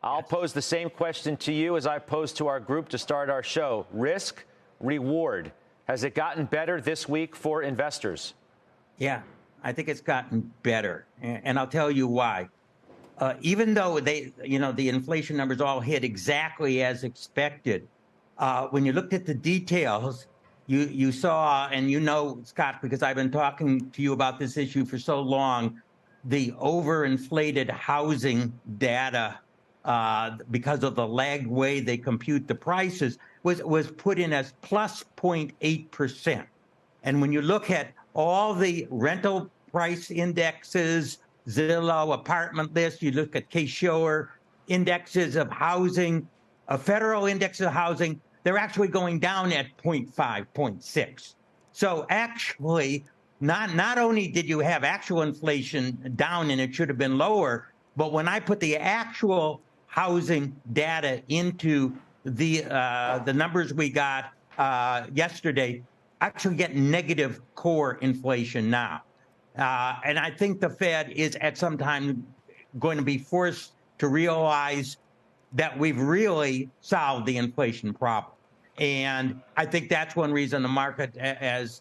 I'll pose the same question to you as I posed to our group to start our show. Risk, reward. Has it gotten better this week for investors? Yeah, I think it's gotten better. And I'll tell you why. Even though the inflation numbers all hit exactly as expected, when you looked at the details, you saw, and Scott, because I've been talking to you about this issue for so long, the overinflated housing data, because of the lagged way they compute the prices, was put in as plus 0.8%. And when you look at all the rental price indexes, Zillow, apartment list, you look at Case-Shiller indexes of housing, federal index of housing, they're actually going down at 0.5, 0.6. So actually, not only did you have actual inflation down and it should have been lower, but when I put the actual housing data into the numbers we got yesterday, actually get negative core inflation now. And I think the Fed is at some time going to be forced to realize that we've really solved the inflation problem. And I think that's one reason the market has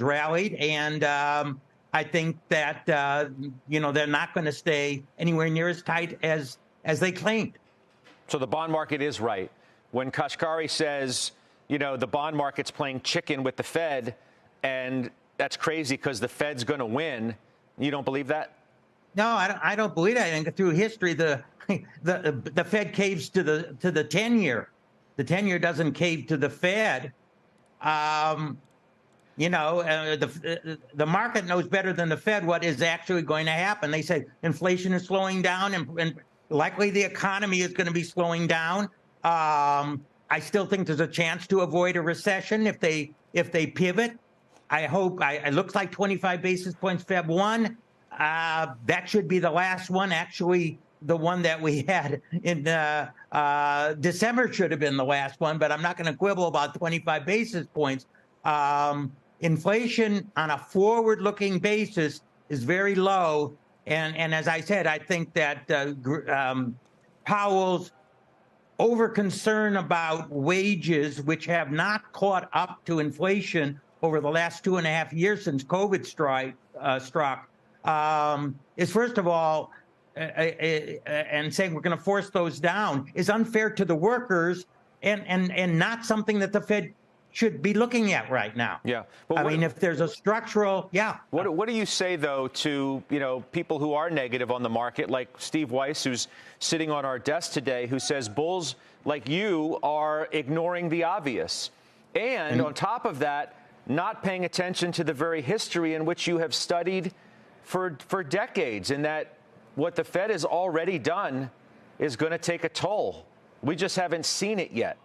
rallied. And I think that, they're not going to stay anywhere near as tight as they claimed. So the bond market is right. When Kashkari says, the bond market's playing chicken with the Fed, and that's crazy because the Fed's going to win, you don't believe that? No, I don't believe that. And through history, the Fed caves to the 10-year. The 10-year doesn't cave to the Fed. The market knows better than the Fed what is actually going to happen. They say inflation is slowing down, and likely the economy is going to be slowing down. I still think there's a chance to avoid a recession if they pivot. I hope. It looks like 25 basis points Feb 1. That should be the last one. Actually, the one that we had in December should have been the last one, but I'm not going to quibble about 25 basis points. Inflation on a forward-looking basis is very low. And as I said, I think that Powell's over-concern about wages, which have not caught up to inflation over the last 2.5 years since COVID struck, is first of all, and saying we're going to force those down is unfair to the workers and not something that the Fed should be looking at right now. Yeah. But if there's a structural, yeah. What do you say, though, to, people who are negative on the market, like Steve Weiss, who's sitting on our desk today, who says bulls like you are ignoring the obvious. And on top of that, not paying attention to the very history in which you have studied for decades, and that what the Fed has already done is going to take a toll. We just haven't seen it yet.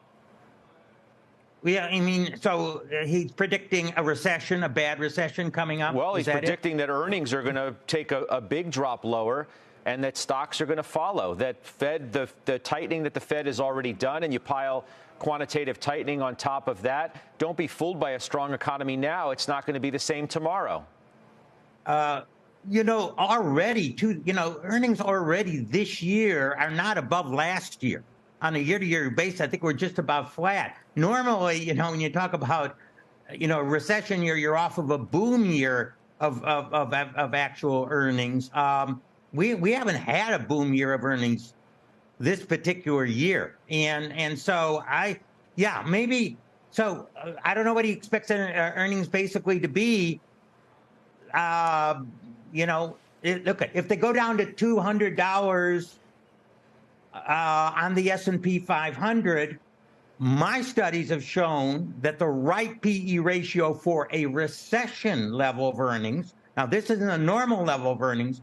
Yeah, so he's predicting a recession, a bad recession coming up? Well, he's predicting that earnings are going to take a big drop lower and that stocks are going to follow. That the tightening that the Fed has already done, and you pile quantitative tightening on top of that, don't be fooled by a strong economy now. It's not going to be the same tomorrow. Already, earnings already this year are not above last year. On a year-to-year basis, I think we're just about flat. Normally, when you talk about, a recession year, you're off of a boom year of actual earnings. We haven't had a boom year of earnings this particular year. And so maybe. So I don't know what he expects earnings basically to be. Look, if they go down to $200 on the S&P 500, my studies have shown that the right PE ratio for a recession level of earnings, now this isn't a normal level of earnings,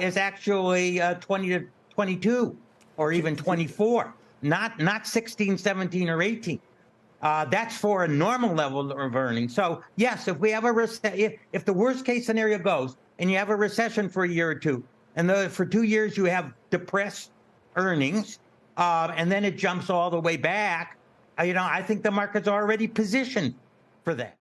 is actually 20 to 22 or even 24, not 16, 17, or 18. That's for a normal level of earnings. So yes, if we have if the worst case scenario goes and you have a recession for a year or two, and for 2 years you have depressed earnings, and then it jumps all the way back, I think the market's already positioned for that.